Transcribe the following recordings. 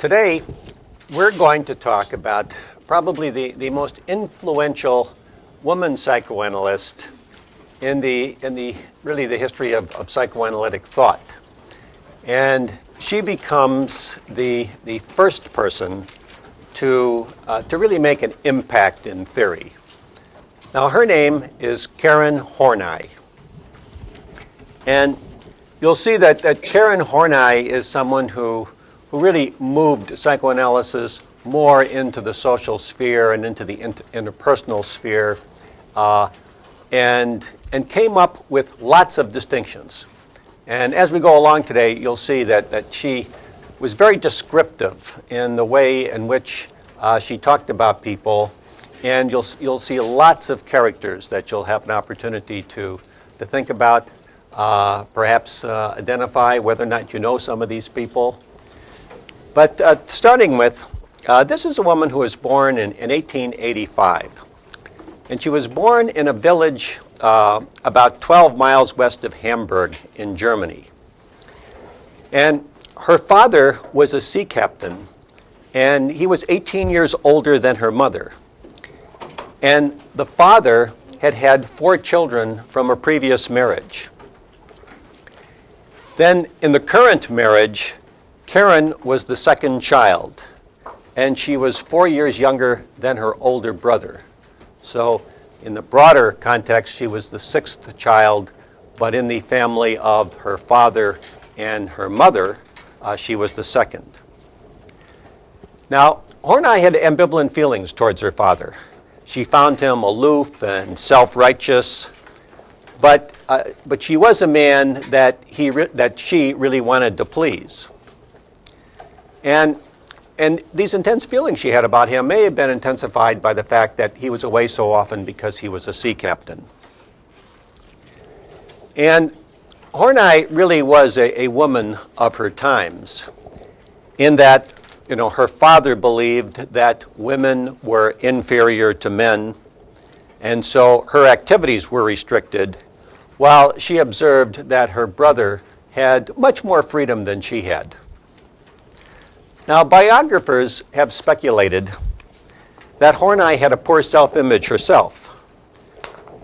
Today, we're going to talk about probably the most influential woman psychoanalyst in the really the history of psychoanalytic thought. And she becomes the first person to really make an impact in theory. Now, her name is Karen Horney. And you'll see that Karen Horney is someone who really moved psychoanalysis more into the social sphere and into the interpersonal sphere, and came up with lots of distinctions. And as we go along today, you'll see that she was very descriptive in the way in which she talked about people, and you'll see lots of characters that you'll have an opportunity to think about, perhaps identify whether or not you know some of these people. But starting with, this is a woman who was born in 1885. And she was born in a village about 12 miles west of Hamburg in Germany. And her father was a sea captain, and he was 18 years older than her mother. And the father had had 4 children from a previous marriage. Then in the current marriage, Karen was the second child, and she was 4 years younger than her older brother. So in the broader context, she was the 6th child, but in the family of her father and her mother, she was the second. Now, Horney had ambivalent feelings towards her father. She found him aloof and self-righteous, but she was a man that she really wanted to please. And these intense feelings she had about him may have been intensified by the fact that he was away so often because he was a sea captain. And Horney really was a woman of her times, in that, her father believed that women were inferior to men, and so her activities were restricted, while she observed that her brother had much more freedom than she had. Now, biographers have speculated that Horney had a poor self-image herself,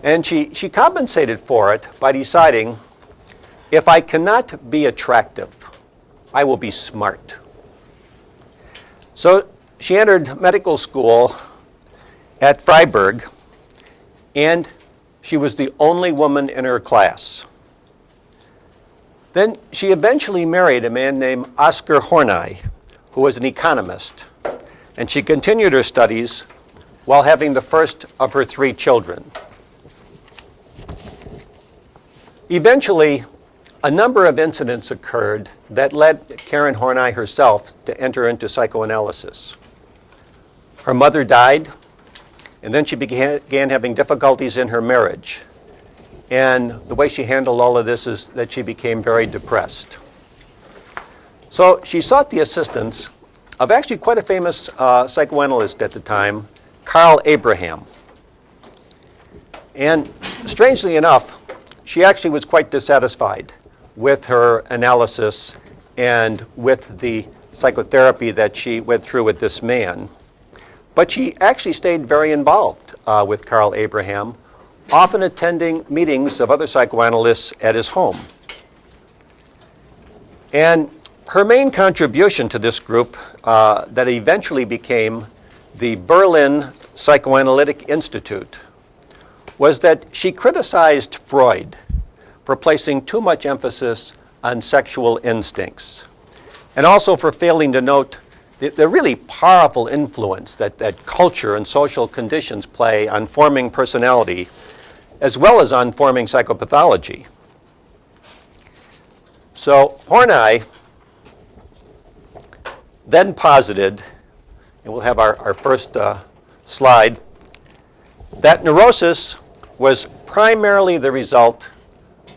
and she compensated for it by deciding, if I cannot be attractive, I will be smart. So she entered medical school at Freiburg, and she was the only woman in her class. Then she eventually married a man named Oskar Horney, who was an economist, and she continued her studies while having the first of her 3 children. Eventually, a number of incidents occurred that led Karen Horney herself to enter into psychoanalysis. Her mother died, and then she began having difficulties in her marriage. And the way she handled all of this is that she became very depressed. So she sought the assistance of actually quite a famous psychoanalyst at the time, Carl Abraham. And strangely enough, she actually was quite dissatisfied with her analysis and with the psychotherapy that she went through with this man. But she actually stayed very involved with Carl Abraham, often attending meetings of other psychoanalysts at his home. And her main contribution to this group, that eventually became the Berlin Psychoanalytic Institute, was that she criticized Freud for placing too much emphasis on sexual instincts, and also for failing to note the really powerful influence that culture and social conditions play on forming personality, as well as on forming psychopathology. So Horney then posited, and we'll have our first slide, that neurosis was primarily the result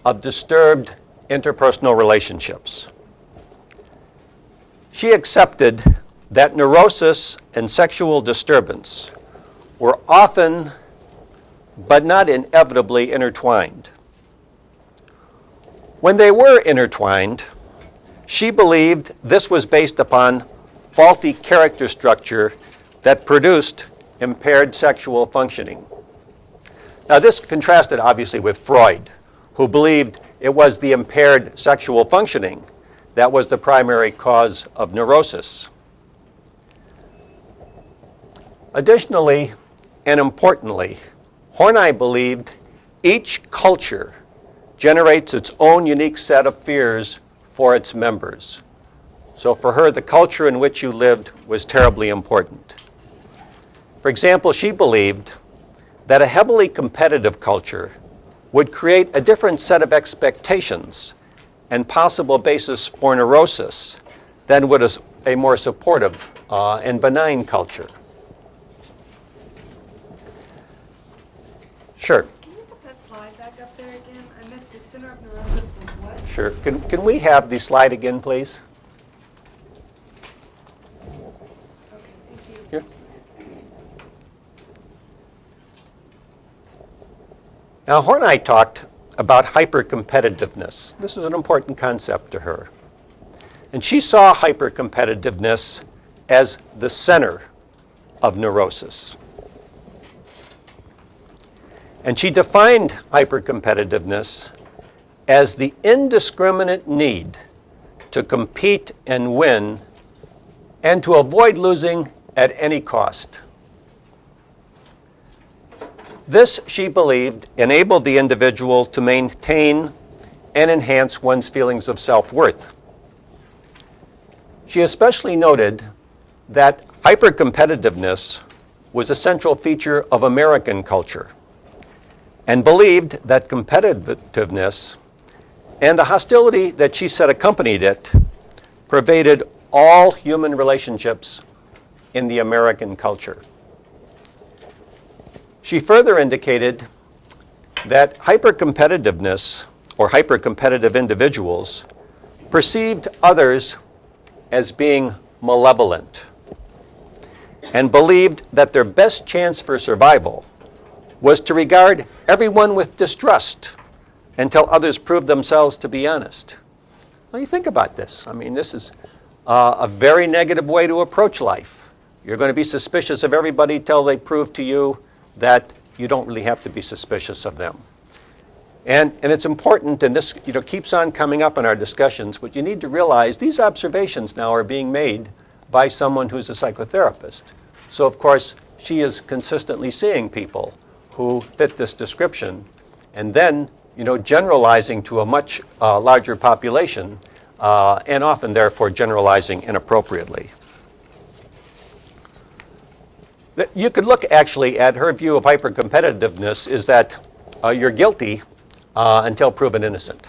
of disturbed interpersonal relationships. She accepted that neurosis and sexual disturbance were often, but not inevitably, intertwined. When they were intertwined, she believed this was based upon faulty character structure that produced impaired sexual functioning. Now, this contrasted obviously with Freud, who believed it was the impaired sexual functioning that was the primary cause of neurosis. Additionally, and importantly, Horney believed each culture generates its own unique set of fears for its members. So for her, the culture in which you lived was terribly important. For example, she believed that a heavily competitive culture would create a different set of expectations and possible basis for neurosis than would a more supportive and benign culture. Sure. Can you put that slide back up there again? I missed the center of neurosis was what? Sure. Can we have the slide again, please? Okay, thank you. Here. Now, Horney talked about hypercompetitiveness. This is an important concept to her. And she saw hypercompetitiveness as the center of neurosis. And she defined hypercompetitiveness as the indiscriminate need to compete and win and to avoid losing at any cost. This, she believed, enabled the individual to maintain and enhance one's feelings of self-worth. She especially noted that hypercompetitiveness was a central feature of American culture, and believed that competitiveness and the hostility that she said accompanied it pervaded all human relationships in the American culture. She further indicated that hypercompetitiveness or hypercompetitive individuals perceived others as being malevolent and believed that their best chance for survival was to regard everyone with distrust until others proved themselves to be honest. Well, you think about this. I mean, this is a very negative way to approach life. You're going to be suspicious of everybody till they prove to you that you don't really have to be suspicious of them. And it's important, and this keeps on coming up in our discussions, but you need to realize these observations now are being made by someone who's a psychotherapist. So, of course, she is consistently seeing people who fit this description, and then generalizing to a much larger population, and often therefore generalizing inappropriately. You could look actually at her view of hypercompetitiveness is that you're guilty until proven innocent.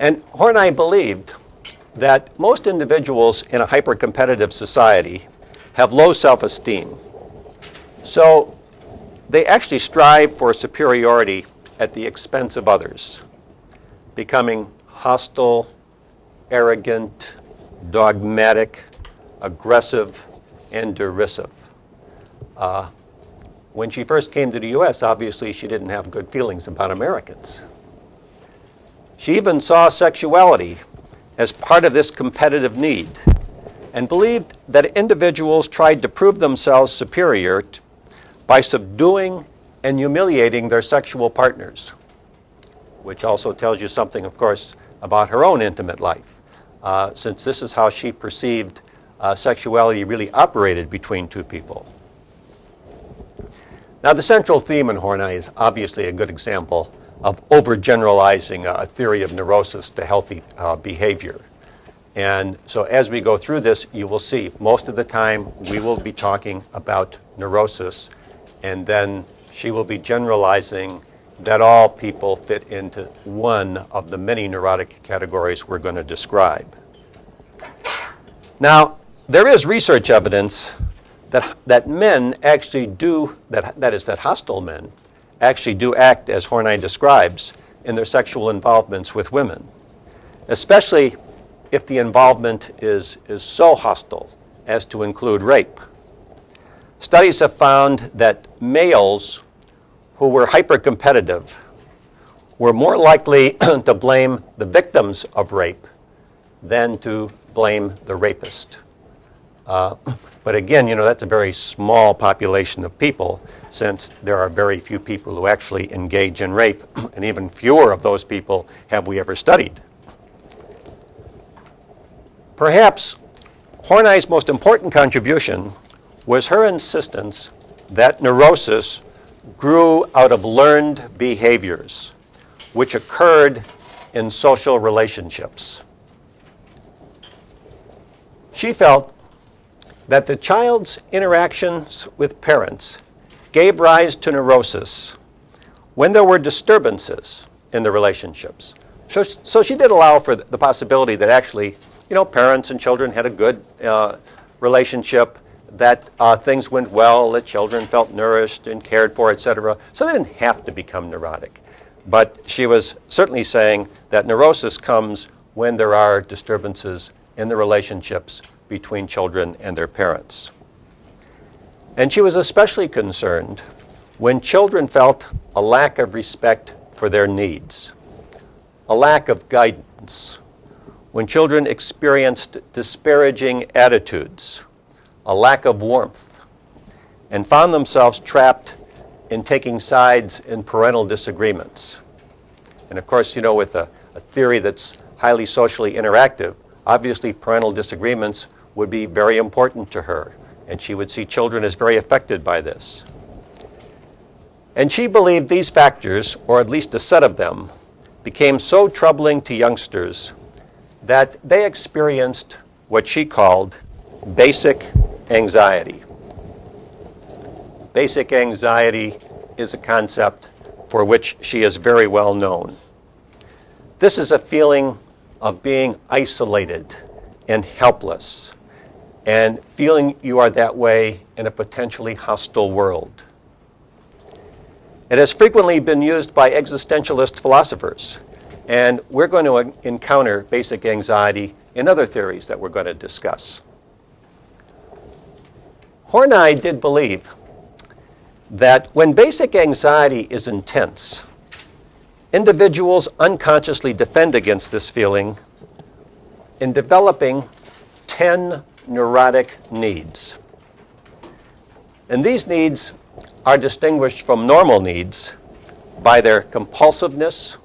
And Horney believed that most individuals in a hypercompetitive society have low self-esteem. So they actually strive for superiority at the expense of others, becoming hostile, arrogant, dogmatic, aggressive, and derisive. When she first came to the U.S., obviously she didn't have good feelings about Americans. She even saw sexuality as part of this competitive need and believed that individuals tried to prove themselves superior by subduing and humiliating their sexual partners, which also tells you something, of course, about her own intimate life, since this is how she perceived sexuality really operated between two people. Now, the central theme in Horney is obviously a good example of overgeneralizing a theory of neurosis to healthy behavior. And so as we go through this, you will see most of the time we will be talking about neurosis, and then she will be generalizing that all people fit into one of the many neurotic categories we're going to describe. Now, there is research evidence that men actually do, that is, that hostile men actually do act as Horney describes in their sexual involvements with women, especially if the involvement is so hostile as to include rape. Studies have found that males who were hypercompetitive were more likely to blame the victims of rape than to blame the rapist. But again, that's a very small population of people, since there are very few people who actually engage in rape, and even fewer of those people have we ever studied. Perhaps Horney's most important contribution was her insistence that neurosis grew out of learned behaviors, which occurred in social relationships. She felt that the child's interactions with parents gave rise to neurosis when there were disturbances in the relationships. So she did allow for the possibility that actually, parents and children had a good relationship, that things went well, that children felt nourished and cared for, etc. So they didn't have to become neurotic. But she was certainly saying that neurosis comes when there are disturbances in the relationships between children and their parents. And she was especially concerned when children felt a lack of respect for their needs, a lack of guidance, when children experienced disparaging attitudes, a lack of warmth, and found themselves trapped in taking sides in parental disagreements. And of course, with a theory that's highly socially interactive, obviously parental disagreements would be very important to her, and she would see children as very affected by this. And she believed these factors, or at least a set of them, became so troubling to youngsters that they experienced what she called basic anxiety. Basic anxiety is a concept for which she is very well known. This is a feeling of being isolated and helpless, and feeling you are that way in a potentially hostile world. It has frequently been used by existentialist philosophers, and we're going to encounter basic anxiety in other theories that we're going to discuss. Horney did believe that when basic anxiety is intense, individuals unconsciously defend against this feeling in developing 10 neurotic needs. And these needs are distinguished from normal needs by their compulsiveness,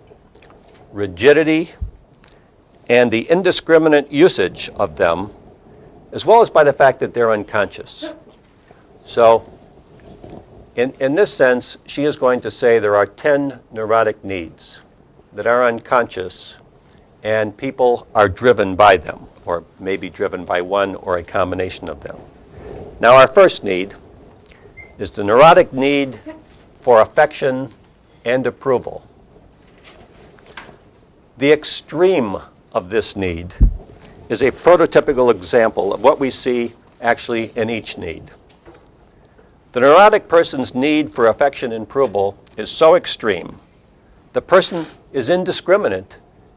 rigidity, and the indiscriminate usage of them, as well as by the fact that they're unconscious. So, in this sense, she is going to say there are 10 neurotic needs that are unconscious, and people are driven by them, or maybe driven by one or a combination of them. Now, our first need is the neurotic need for affection and approval. The extreme of this need is a prototypical example of what we see actually in each need. The neurotic person's need for affection and approval is so extreme, the person is indiscriminate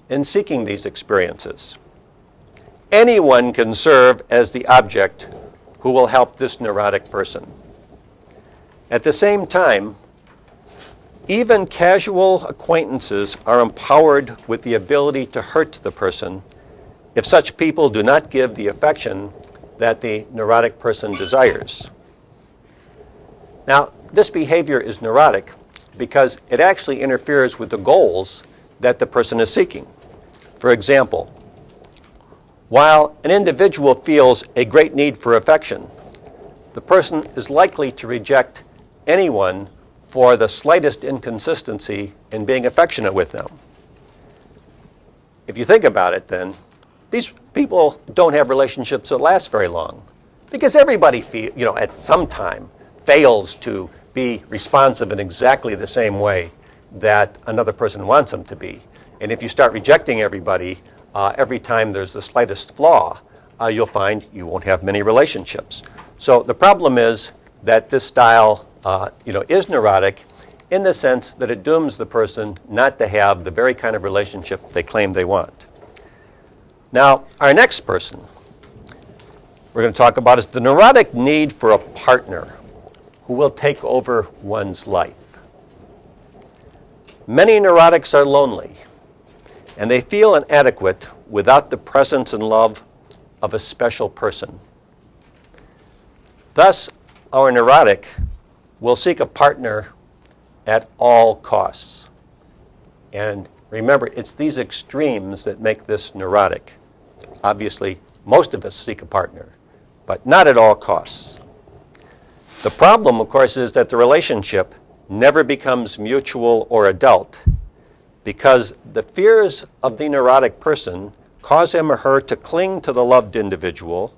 in seeking these experiences. Anyone can serve as the object who will help this neurotic person. At the same time, even casual acquaintances are empowered with the ability to hurt the person if such people do not give the affection that the neurotic person desires. Now, this behavior is neurotic because it actually interferes with the goals that the person is seeking. For example, while an individual feels a great need for affection, the person is likely to reject anyone for the slightest inconsistency in being affectionate with them. If you think about it, then, these people don't have relationships that last very long, because everybody at some time fails to be responsive in exactly the same way that another person wants them to be. And if you start rejecting everybody every time there's the slightest flaw, you'll find you won't have many relationships. So the problem is that this style is neurotic in the sense that it dooms the person not to have the very kind of relationship they claim they want. Now, our next person we're going to talk about is the neurotic need for a partner who will take over one's life. Many neurotics are lonely, and they feel inadequate without the presence and love of a special person. Thus, our neurotic will seek a partner at all costs. And remember, it's these extremes that make this neurotic. Obviously, most of us seek a partner, but not at all costs. The problem, of course, is that the relationship never becomes mutual or adult because the fears of the neurotic person cause him or her to cling to the loved individual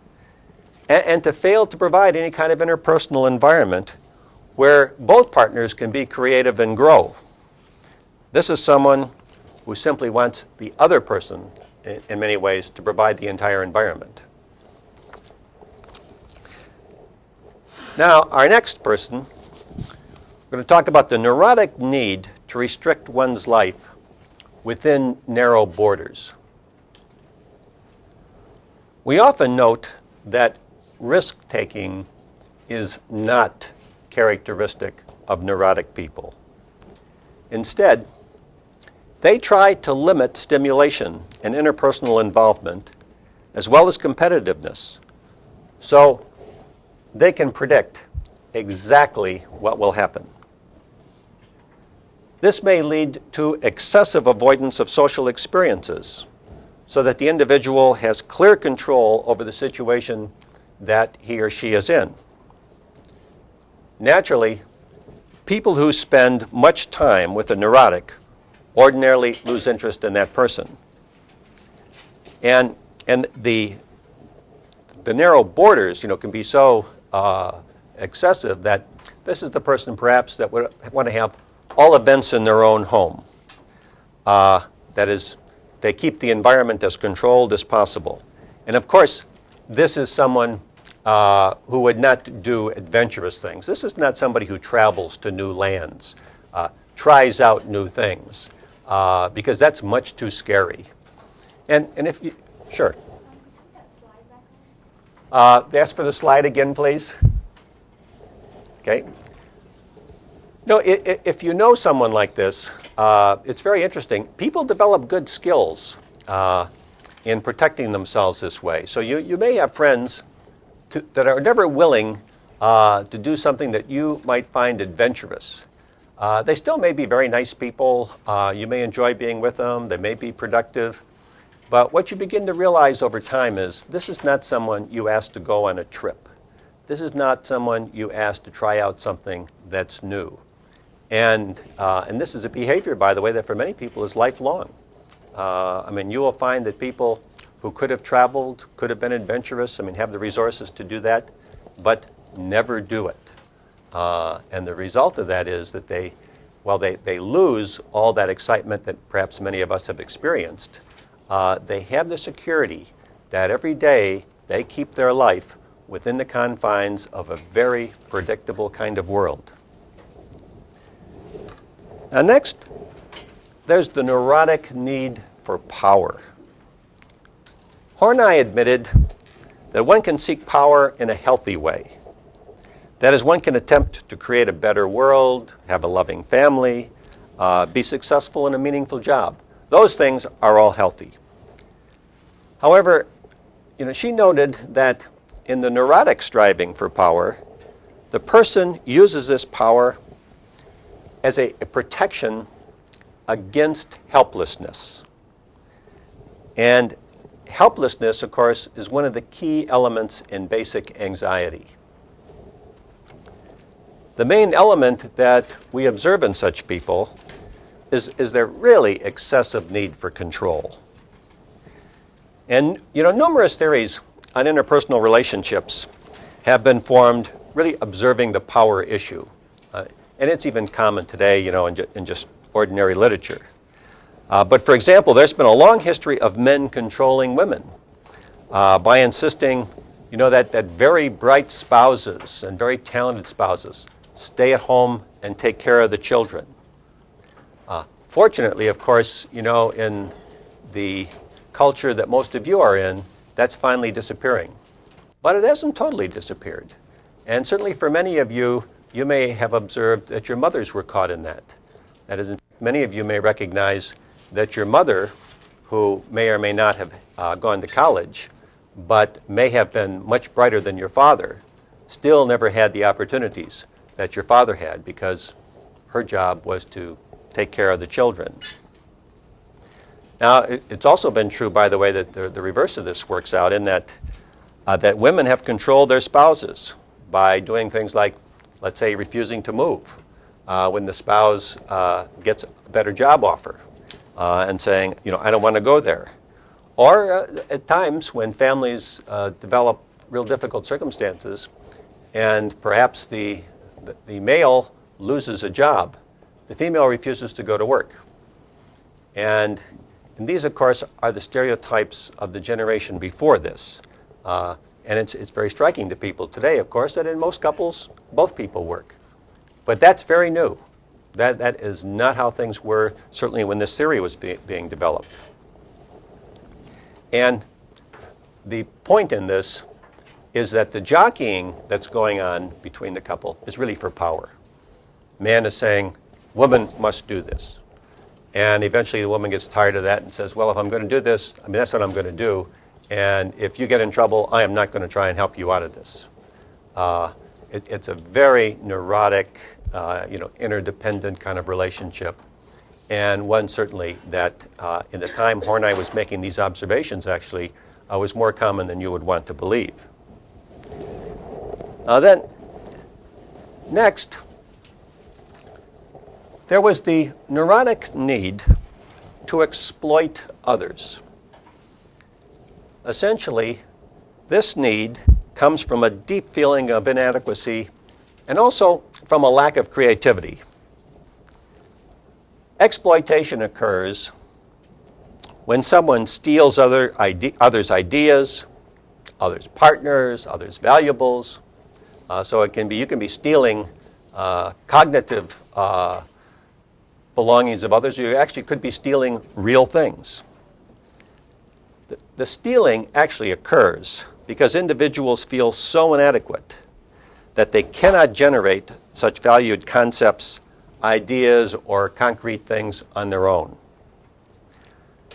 and to fail to provide any kind of interpersonal environment where both partners can be creative and grow. This is someone who simply wants the other person, in many ways, to provide the entire environment. Now, our next person, we're going to talk about the neurotic need to restrict one's life within narrow borders. We often note that risk-taking is not characteristic of neurotic people. Instead, they try to limit stimulation and interpersonal involvement as well as competitiveness so they can predict exactly what will happen. This may lead to excessive avoidance of social experiences so that the individual has clear control over the situation that he or she is in. Naturally, people who spend much time with a neurotic ordinarily lose interest in that person. And the narrow borders, can be so excessive that this is the person perhaps that would want to have all events in their own home. That is, they keep the environment as controlled as possible. And of course, this is someone who would not do adventurous things. This is not somebody who travels to new lands, tries out new things, because that's much too scary. And if you, sure. Ask for the slide again, please. Okay. No, if you know someone like this, it's very interesting. People develop good skills in protecting themselves this way. So you may have friends that are never willing to do something that you might find adventurous. They still may be very nice people. You may enjoy being with them. They may be productive. But what you begin to realize over time is this is not someone you ask to go on a trip. This is not someone you ask to try out something that's new. And this is a behavior, by the way, that for many people is lifelong. You will find that people who could have traveled, could have been adventurous, have the resources to do that, but never do it. And the result of that is that they lose all that excitement that perhaps many of us have experienced. They have the security that every day they keep their life within the confines of a very predictable kind of world. Now next, there's the neurotic need for power. Horney admitted that one can seek power in a healthy way. That is, one can attempt to create a better world, have a loving family, be successful in a meaningful job. Those things are all healthy. However, she noted that in the neurotic striving for power, the person uses this power as a protection against helplessness. And helplessness, of course, is one of the key elements in basic anxiety. The main element that we observe in such people is their really excessive need for control. And numerous theories on interpersonal relationships have been formed really observing the power issue. And it's even common today, in just ordinary literature. But for example, there's been a long history of men controlling women by insisting, that very bright spouses and very talented spouses stay at home and take care of the children. Fortunately, of course, in the culture that most of you are in, that's finally disappearing. But it hasn't totally disappeared. And certainly for many of you, you may have observed that your mothers were caught in that. That is, many of you may recognize that your mother, who may or may not have gone to college, but may have been much brighter than your father, still never had the opportunities that your father had because her job was to take care of the children. Now, it's also been true, by the way, that the reverse of this works out in that that women have controlled their spouses by doing things like, let's say, refusing to move when the spouse gets a better job offer and saying, you know, I don't want to go there. Or at times when families develop real difficult circumstances and perhaps the male loses a job, the female refuses to go to work. And these, of course, are the stereotypes of the generation before this. And it's very striking to people today, of course, that in most couples, both people work. But that's very new. That is not how things were, certainly when this theory was being developed. And the point in this is that the jockeying that's going on between the couple is really for power. Man is saying, woman must do this. And eventually the woman gets tired of that and says, well, if I'm going to do this, I mean, that's what I'm going to do. And if you get in trouble, I am not going to try and help you out of this. It's a very neurotic, interdependent kind of relationship. And one certainly that in the time Horney was making these observations actually was more common than you would want to believe. Then, next, there was the neurotic need to exploit others. Essentially, this need comes from a deep feeling of inadequacy and also from a lack of creativity. Exploitation occurs when someone steals others' ideas, others' partners, others' valuables. So it can be, you can be stealing cognitive belongings of others. You actually could be stealing real things. The stealing actually occurs because individuals feel so inadequate that they cannot generate such valued concepts, ideas, or concrete things on their own.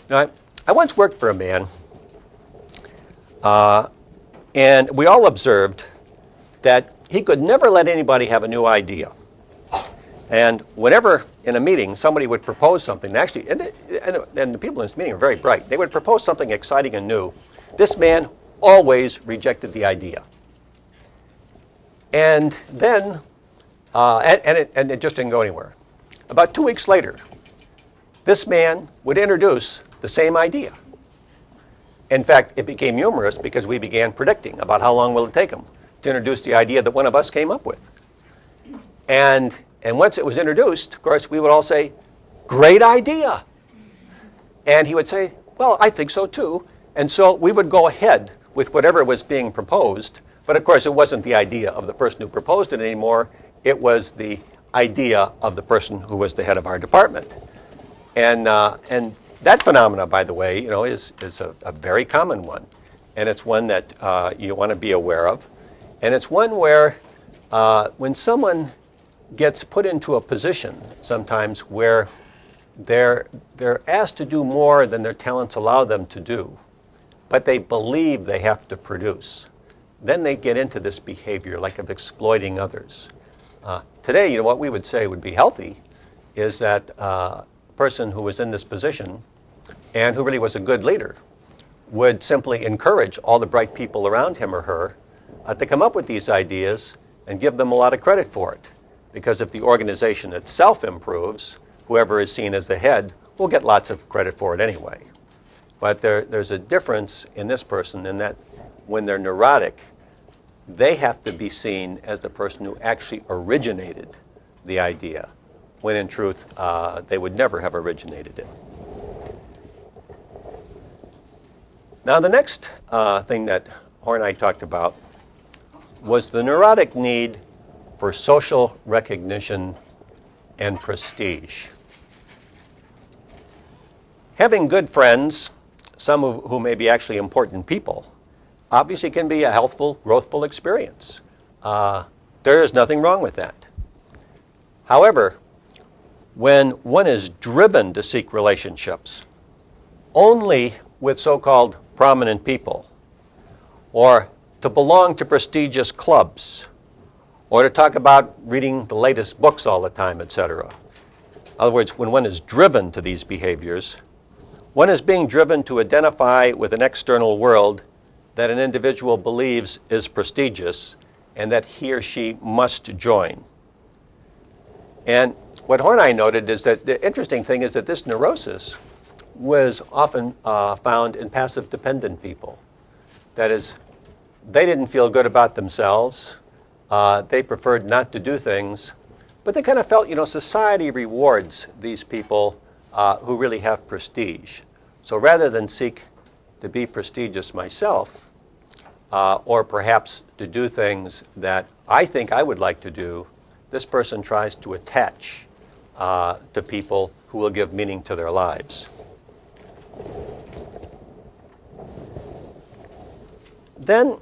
Now, I once worked for a man, and we all observed that he could never let anybody have a new idea. And whenever in a meeting somebody would propose something, actually, and the people in this meeting are very bright, they would propose something exciting and new, this man always rejected the idea. And then, and it just didn't go anywhere. About 2 weeks later, this man would introduce the same idea. In fact, it became humorous because we began predicting about how long will it take him to introduce the idea that one of us came up with. And once it was introduced, of course, we would all say, great idea. And he would say, well, I think so too. And so we would go ahead with whatever was being proposed. But of course, it wasn't the idea of the person who proposed it anymore. It was the idea of the person who was the head of our department. And that phenomena, by the way, is a very common one. And it's one that you want to be aware of. And it's one where when someone gets put into a position sometimes where they're asked to do more than their talents allow them to do, but they believe they have to produce, then they get into this behavior like of exploiting others. Today, what we would say would be healthy is that a person who was in this position and who really was a good leader would simply encourage all the bright people around him or her to come up with these ideas and give them a lot of credit for it. Because if the organization itself improves, whoever is seen as the head will get lots of credit for it anyway. But there's a difference in this person in that when they're neurotic, they have to be seen as the person who actually originated the idea, when in truth, they would never have originated it. Now, the next thing that Horney talked about was the neurotic need for social recognition and prestige. Having good friends, some who may be actually important people, obviously can be a healthful, growthful experience. There is nothing wrong with that. However, when one is driven to seek relationships, only with so-called prominent people, or to belong to prestigious clubs, or to talk about reading the latest books all the time, etc. In other words, when one is driven to these behaviors, one is being driven to identify with an external world that an individual believes is prestigious and that he or she must join. And what Horney noted is that the interesting thing is that this neurosis was often found in passive dependent people. That is, they didn't feel good about themselves. They preferred not to do things. But they kind of felt, society rewards these people who really have prestige. So rather than seek to be prestigious myself, or perhaps to do things that I think I would like to do, this person tries to attach to people who will give meaning to their lives. Then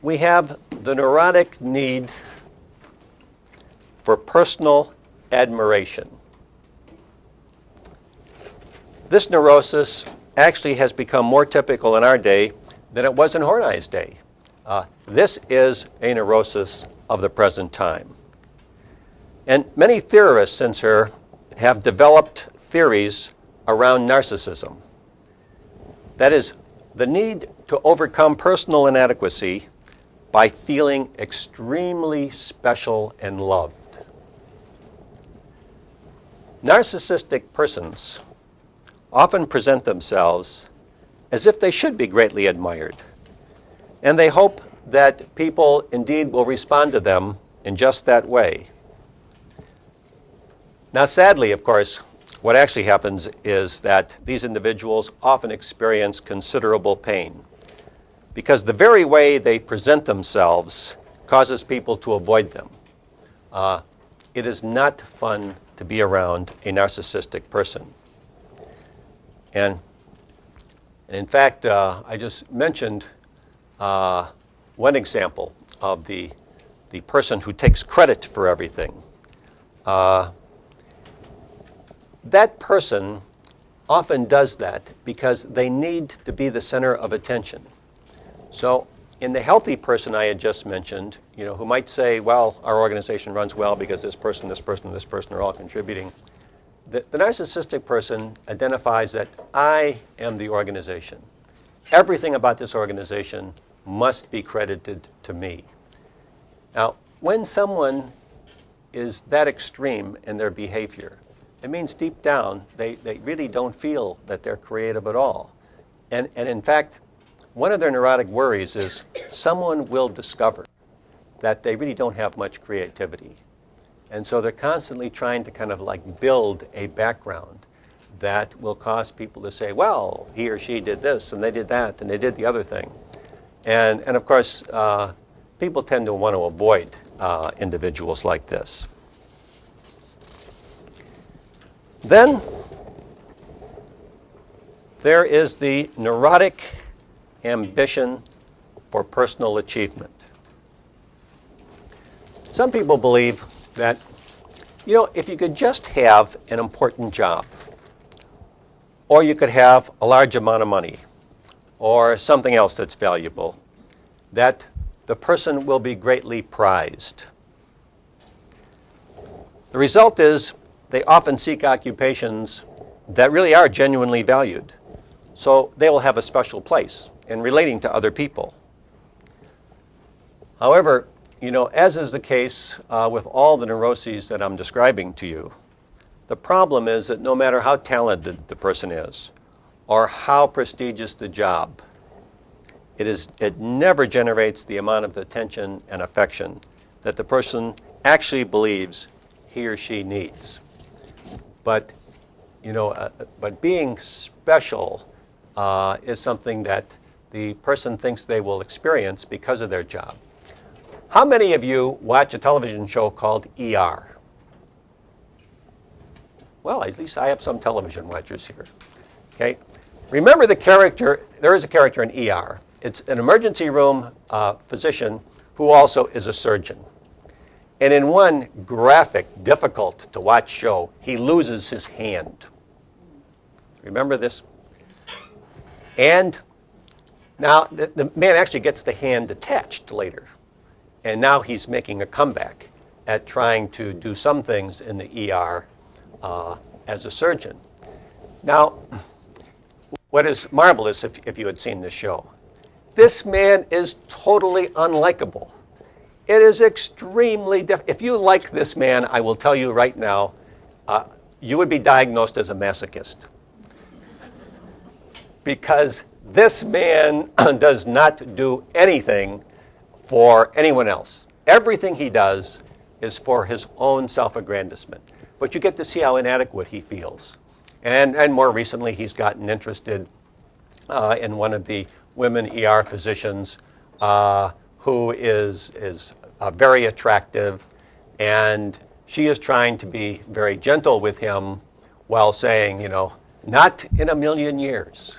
we have the neurotic need for personal admiration. This neurosis actually has become more typical in our day than it was in Horney's day. This is a neurosis of the present time. And many theorists since her have developed theories around narcissism. That is, the need to overcome personal inadequacy by feeling extremely special and loved. Narcissistic persons often present themselves as if they should be greatly admired, and they hope that people indeed will respond to them in just that way. Now, sadly, of course, what actually happens is that these individuals often experience considerable pain because the very way they present themselves causes people to avoid them. It is not fun to be around a narcissistic person. And in fact, I just mentioned one example of the person who takes credit for everything. That person often does that because they need to be the center of attention. So in the healthy person I had just mentioned, who might say, well, our organization runs well because this person, this person, and this person are all contributing. The narcissistic person identifies that I am the organization. Everything about this organization must be credited to me. Now, when someone is that extreme in their behavior, it means deep down they really don't feel that they're creative at all. And in fact, one of their neurotic worries is someone will discover that they really don't have much creativity. And so they're constantly trying to kind of like build a background that will cause people to say, well, he or she did this, and they did that, and they did the other thing. And of course, people tend to want to avoid individuals like this. Then there is the neurotic ambition for personal achievement. Some people believe that, if you could just have an important job, or you could have a large amount of money, or something else that's valuable, that the person will be greatly prized. The result is they often seek occupations that really are genuinely valued. So they will have a special place in relating to other people. However, as is the case with all the neuroses that I'm describing to you, the problem is that no matter how talented the person is or how prestigious the job, it never generates the amount of attention and affection that the person actually believes he or she needs. But being special is something that the person thinks they will experience because of their job. How many of you watch a television show called ER? Well, at least I have some television watchers here. Okay, remember the character. There is a character in ER. It's an emergency room physician who also is a surgeon. And in one graphic, difficult to watch show, he loses his hand. Remember this? And now the man actually gets the hand detached later. And now he's making a comeback at trying to do some things in the ER as a surgeon. Now, what is marvelous, if you had seen this show, this man is totally unlikable. It is extremely difficult. If you like this man, I will tell you right now, you would be diagnosed as a masochist. Because this man does not do anything for anyone else. Everything he does is for his own self-aggrandizement. But you get to see how inadequate he feels. And more recently, he's gotten interested in one of the women ER physicians who is very attractive, and she is trying to be very gentle with him while saying, you know, not in a million years.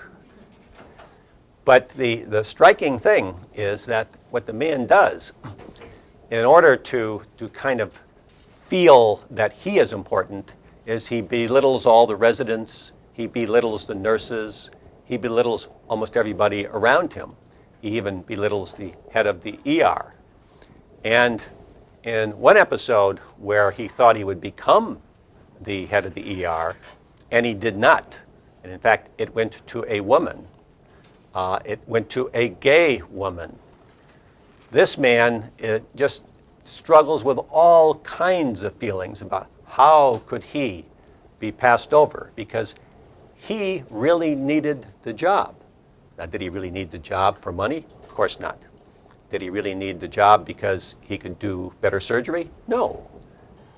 But the striking thing is that what the man does, in order to kind of feel that he is important, is he belittles all the residents, he belittles the nurses, he belittles almost everybody around him. He even belittles the head of the ER. And in one episode where he thought he would become the head of the ER, and he did not, and in fact, it went to a woman. It went to a gay woman. This man just struggles with all kinds of feelings about how could he be passed over, because he really needed the job. Now, did he really need the job for money? Of course not. Did he really need the job because he could do better surgery? No.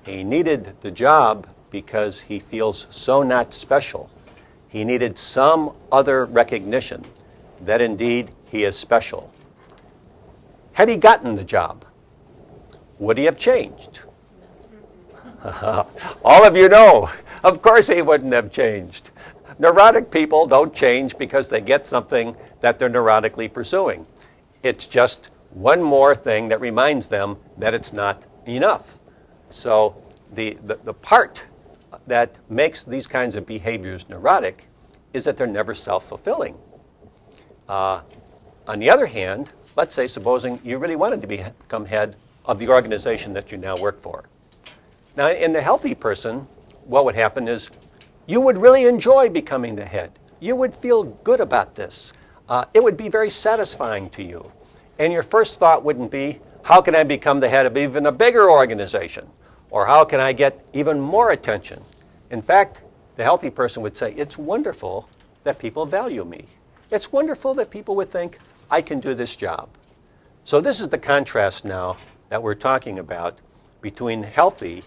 He needed the job because he feels so not special. He needed some other recognition that indeed he is special. Had he gotten the job, would he have changed? All of you know, of course he wouldn't have changed. Neurotic people don't change because they get something that they're neurotically pursuing. It's just one more thing that reminds them that it's not enough. So the part that makes these kinds of behaviors neurotic is that they're never self-fulfilling. On the other hand, let's say, supposing you really wanted to become head of the organization that you now work for. Now, in the healthy person, what would happen is you would really enjoy becoming the head. You would feel good about this. It would be very satisfying to you. And your first thought wouldn't be, how can I become the head of even a bigger organization? Or how can I get even more attention? In fact, the healthy person would say, it's wonderful that people value me. It's wonderful that people would think, I can do this job. So this is the contrast now that we're talking about between healthy,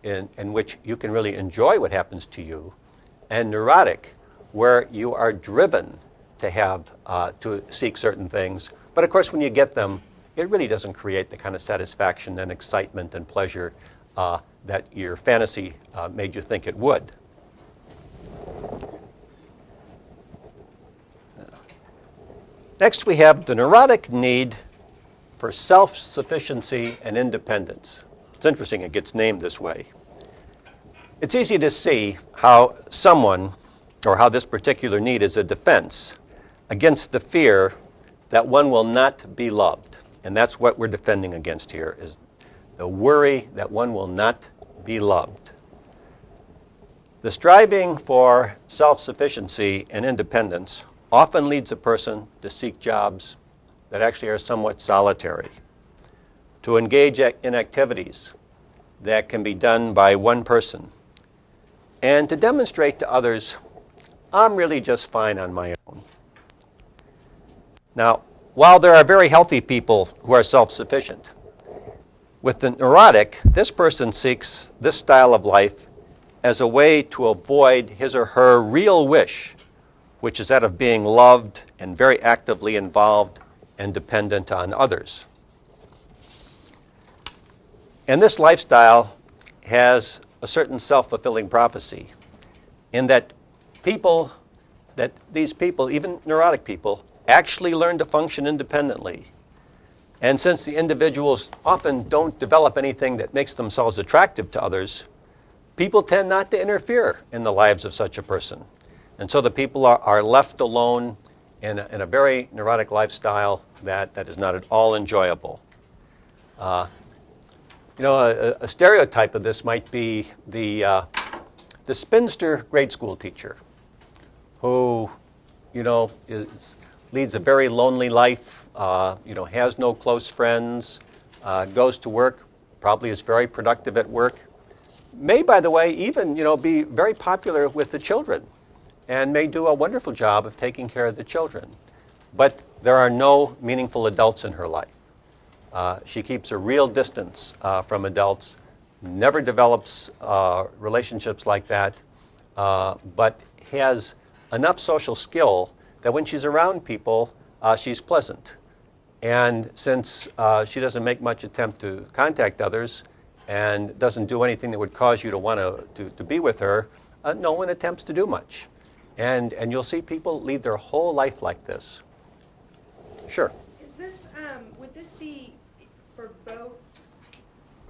in which you can really enjoy what happens to you, and neurotic, where you are driven to have to seek certain things. But of course, when you get them, it really doesn't create the kind of satisfaction and excitement and pleasure that your fantasy made you think it would. Next, we have the neurotic need for self-sufficiency and independence. It's interesting it gets named this way. It's easy to see how someone, or how this particular need is a defense against the fear that one will not be loved. And that's what we're defending against here, is the worry that one will not be loved. The striving for self-sufficiency and independence often leads a person to seek jobs that actually are somewhat solitary, to engage in activities that can be done by one person, and to demonstrate to others, I'm really just fine on my own. Now, while there are very healthy people who are self-sufficient, with the neurotic, this person seeks this style of life as a way to avoid his or her real wish, which is that of being loved and very actively involved and dependent on others. And this lifestyle has a certain self-fulfilling prophecy in that these people, even neurotic people, actually learn to function independently. And since the individuals often don't develop anything that makes themselves attractive to others, people tend not to interfere in the lives of such a person. And so the people are left alone in a very neurotic lifestyle that is not at all enjoyable. A stereotype of this might be the spinster grade school teacher who, leads a very lonely life, has no close friends, goes to work, probably is very productive at work, may, by the way, even, be very popular with the children and may do a wonderful job of taking care of the children. But there are no meaningful adults in her life. She keeps a real distance from adults, never develops relationships like that, but has enough social skill that when she's around people, she's pleasant. And since she doesn't make much attempt to contact others and doesn't do anything that would cause you to want to be with her, no one attempts to do much. And you'll see people lead their whole life like this. Sure. Is this, would this be for both,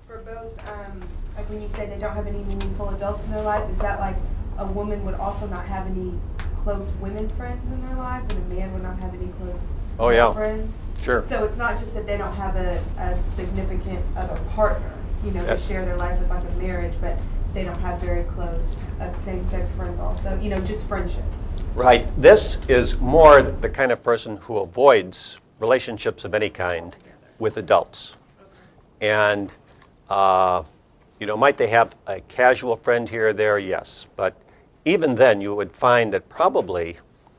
like when you say they don't have any meaningful adults in their life, is that like a woman would also not have any close women friends in their lives and a man would not have any close friends? Sure. So it's not just that they don't have a significant other partner, to share their life with like a marriage, but they don't have very close same-sex friends also, just friendships. Right. This is more the kind of person who avoids relationships of any kind with adults. And, might they have a casual friend here or there? Yes. But even then, you would find that probably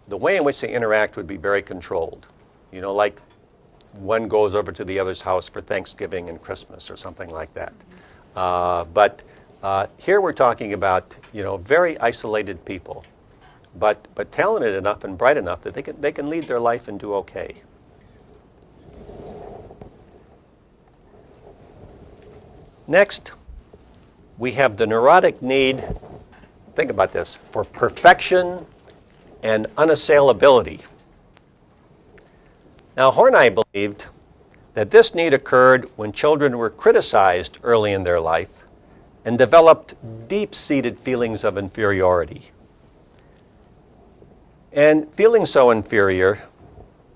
the way in which they interact would be very controlled. Like one goes over to the other's house for Thanksgiving and Christmas or something like that. But here we're talking about, very isolated people, but talented enough and bright enough that they can lead their life and do okay. Next, we have the neurotic need, think about this, for perfection and unassailability. Now, Horney believed that this need occurred when children were criticized early in their life and developed deep-seated feelings of inferiority. And feeling so inferior,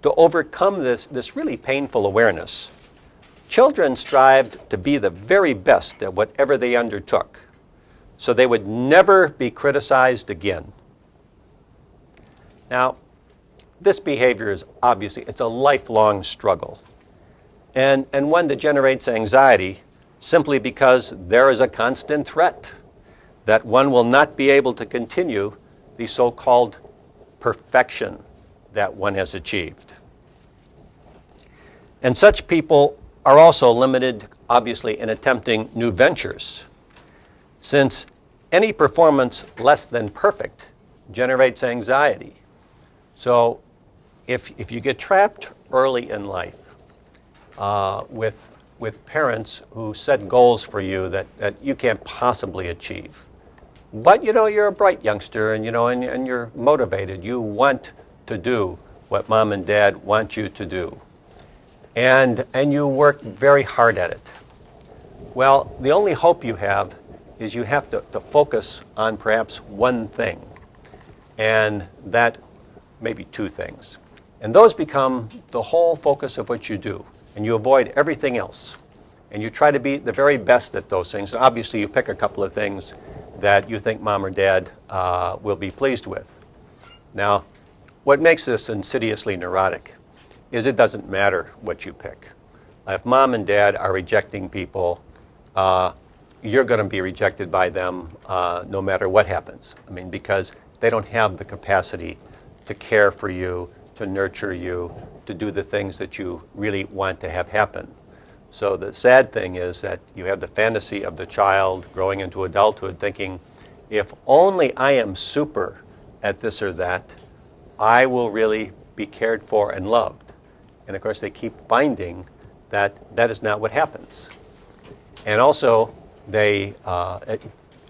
to overcome this really painful awareness, children strived to be the very best at whatever they undertook, so they would never be criticized again. Now, this behavior is obviously, it's a lifelong struggle, and one that generates anxiety simply because there is a constant threat that one will not be able to continue the so-called perfection that one has achieved. And such people are also limited, obviously, in attempting new ventures, since any performance less than perfect generates anxiety. So if you get trapped early in life with parents who set goals for you that you can't possibly achieve, but you're a bright youngster and and you're motivated, you want to do what mom and dad want you to do, and you work very hard at it. Well, the only hope you have is you have to focus on perhaps one thing, and that maybe two things. And those become the whole focus of what you do, and you avoid everything else. And you try to be the very best at those things. And obviously, you pick a couple of things that you think mom or dad will be pleased with. Now, what makes this insidiously neurotic is it doesn't matter what you pick. If mom and dad are rejecting people, you're going to be rejected by them no matter what happens. I mean, because they don't have the capacity to care for you, to nurture you, to do the things that you really want to have happen. So the sad thing is that you have the fantasy of the child growing into adulthood thinking, if only I am super at this or that, I will really be cared for and loved. And of course, they keep finding that that is not what happens. And also, they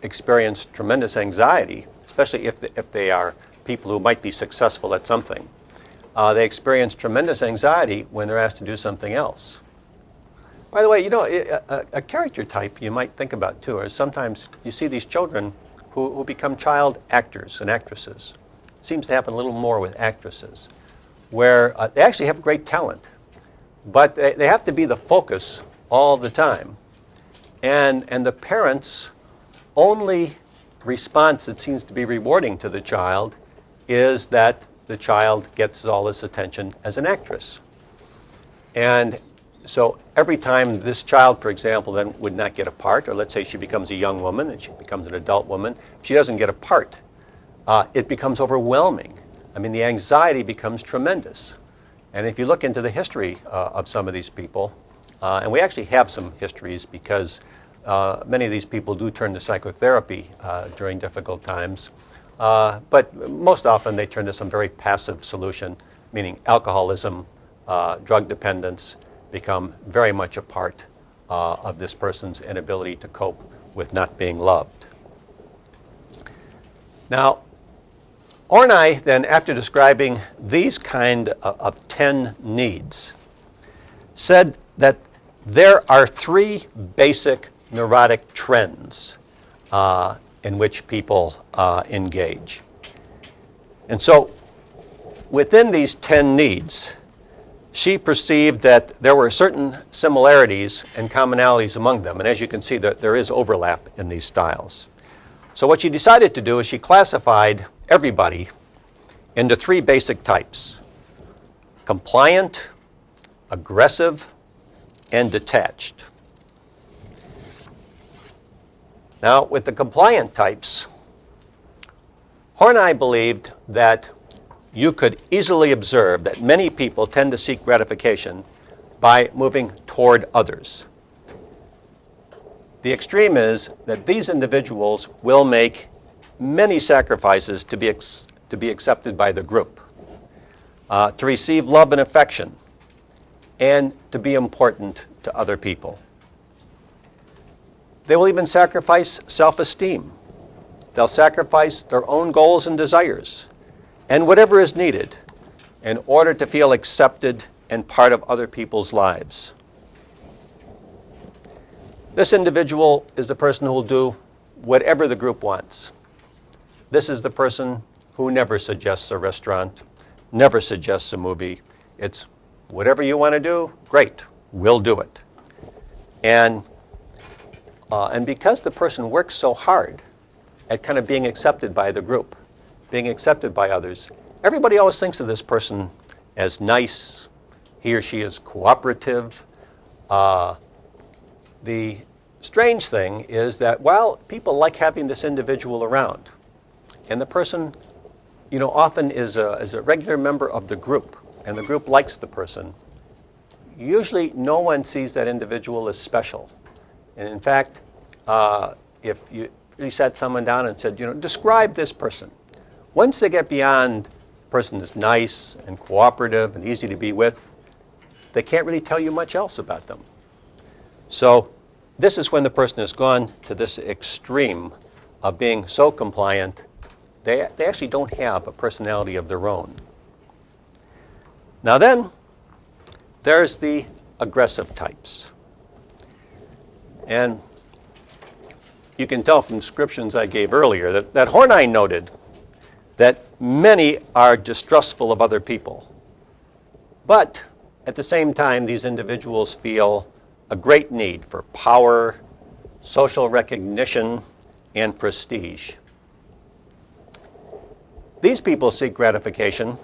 experience tremendous anxiety, especially if they are people who might be successful at something. They experience tremendous anxiety when they're asked to do something else. By the way, a character type you might think about too is sometimes you see these children who become child actors and actresses. It seems to happen a little more with actresses, where they actually have great talent, but they have to be the focus all the time. And the parents' only response that seems to be rewarding to the child is that the child gets all this attention as an actress. And so every time this child, for example, then would not get a part, or let's say she becomes a young woman and she becomes an adult woman, if she doesn't get a part, it becomes overwhelming. I mean, the anxiety becomes tremendous. And if you look into the history of some of these people, and we actually have some histories because many of these people do turn to psychotherapy during difficult times, but most often they turn to some very passive solution, meaning alcoholism, drug dependence, become very much a part of this person's inability to cope with not being loved. Now, Horney then, after describing these kind of 10 needs, said that there are 3 basic neurotic trends in which people engage. And so within these 10 needs, she perceived that there were certain similarities and commonalities among them. And as you can see, there is overlap in these styles. So what she decided to do is she classified everybody into 3 basic types: compliant, aggressive, and detached. Now, with the compliant types, Horney believed that you could easily observe that many people tend to seek gratification by moving toward others. The extreme is that these individuals will make many sacrifices to be accepted by the group, to receive love and affection, and to be important to other people. They will even sacrifice self-esteem. They'll sacrifice their own goals and desires and whatever is needed in order to feel accepted and part of other people's lives. This individual is the person who will do whatever the group wants. This is the person who never suggests a restaurant, never suggests a movie. It's whatever you want to do, great, we'll do it. And because the person works so hard at kind of being accepted by the group, being accepted by others, everybody always thinks of this person as nice. He or she is cooperative. The strange thing is that while people like having this individual around, and the person, often is a regular member of the group, and the group likes the person, usually no one sees that individual as special. And in fact, if you sat someone down and said, describe this person, once they get beyond the person is nice and cooperative and easy to be with, they can't really tell you much else about them. So this is when the person has gone to this extreme of being so compliant, they actually don't have a personality of their own. Now then, there's the aggressive types. And you can tell from descriptions I gave earlier that Horney noted that many are distrustful of other people. But at the same time, these individuals feel a great need for power, social recognition, and prestige. These people seek gratification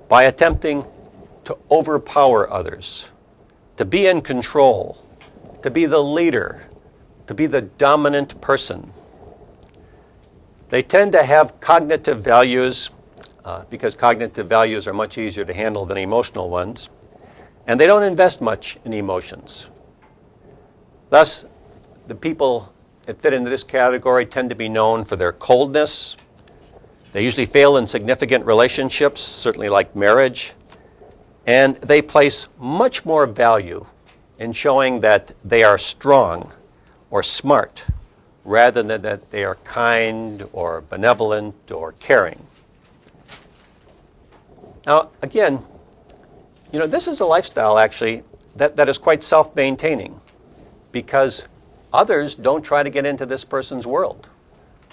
by attempting to overpower others, to be in control, to be the leader, to be the dominant person. They tend to have cognitive values because cognitive values are much easier to handle than emotional ones, and they don't invest much in emotions. Thus, the people that fit into this category tend to be known for their coldness. They usually fail in significant relationships, certainly like marriage, and they place much more value in showing that they are strong or smart rather than that they are kind or benevolent or caring. Now, again, this is a lifestyle actually that is quite self-maintaining because others don't try to get into this person's world.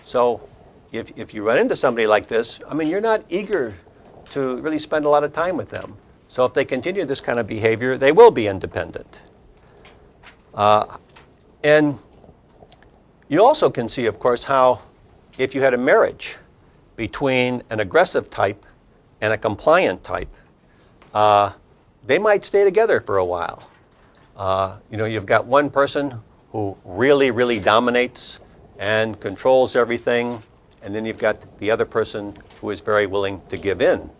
So if you run into somebody like this, you're not eager to really spend a lot of time with them. So if they continue this kind of behavior, they will be independent. And you also can see, of course, how if you had a marriage between an aggressive type and a compliant type, they might stay together for a while. You've got one person who really, really dominates and controls everything, and then you've got the other person who is very willing to give in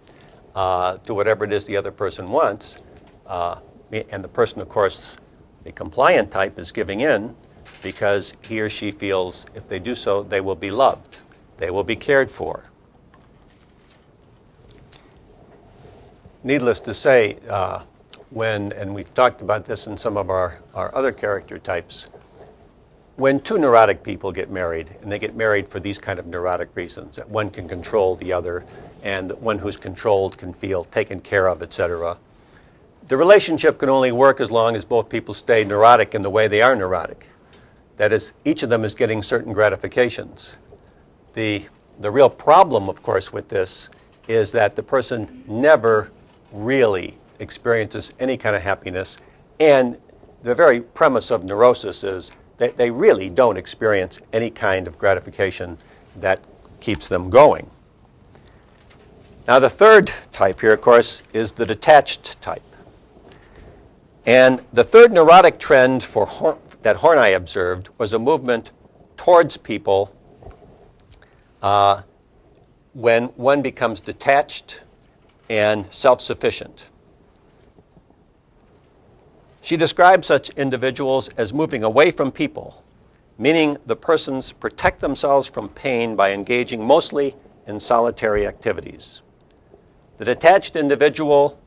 to whatever it is the other person wants. And the person, of course, the compliant type is giving in because he or she feels if they do so, they will be loved. They will be cared for. Needless to say, and we've talked about this in some of our other character types, when two neurotic people get married, and they get married for these kind of neurotic reasons, that one can control the other, and that one who's controlled can feel taken care of, etc., the relationship can only work as long as both people stay neurotic in the way they are neurotic. That is, each of them is getting certain gratifications. The real problem, of course, with this is that the person never really experiences any kind of happiness, and the very premise of neurosis is that they really don't experience any kind of gratification that keeps them going. Now, the third type here, of course, is the detached type. And the third neurotic trend that Horney observed was a movement towards people when one becomes detached and self-sufficient. She describes such individuals as moving away from people, meaning the persons protect themselves from pain by engaging mostly in solitary activities. The detached individual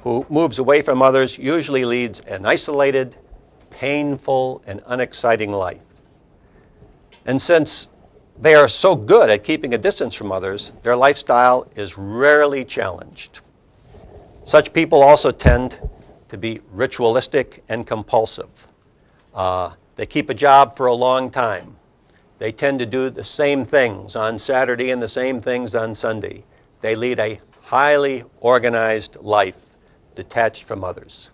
who moves away from others usually leads an isolated, painful, and unexciting life. And since they are so good at keeping a distance from others, their lifestyle is rarely challenged. Such people also tend to be ritualistic and compulsive. They keep a job for a long time. They tend to do the same things on Saturday and the same things on Sunday. They lead a highly organized life, detached from others.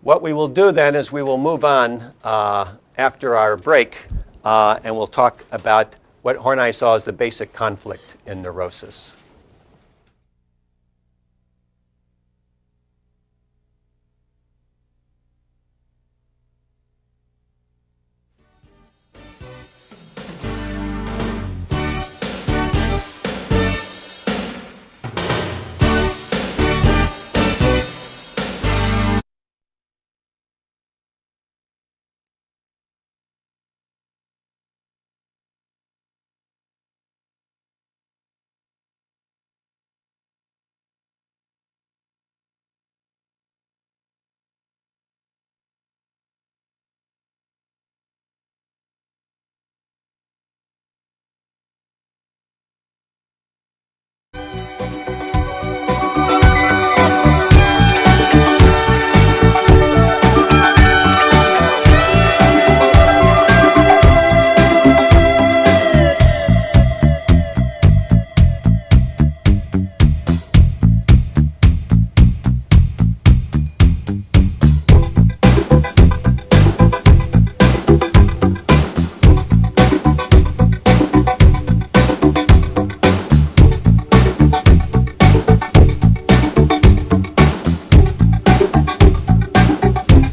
What we will do then is we will move on after our break, and we'll talk about what Horney saw as the basic conflict in neurosis.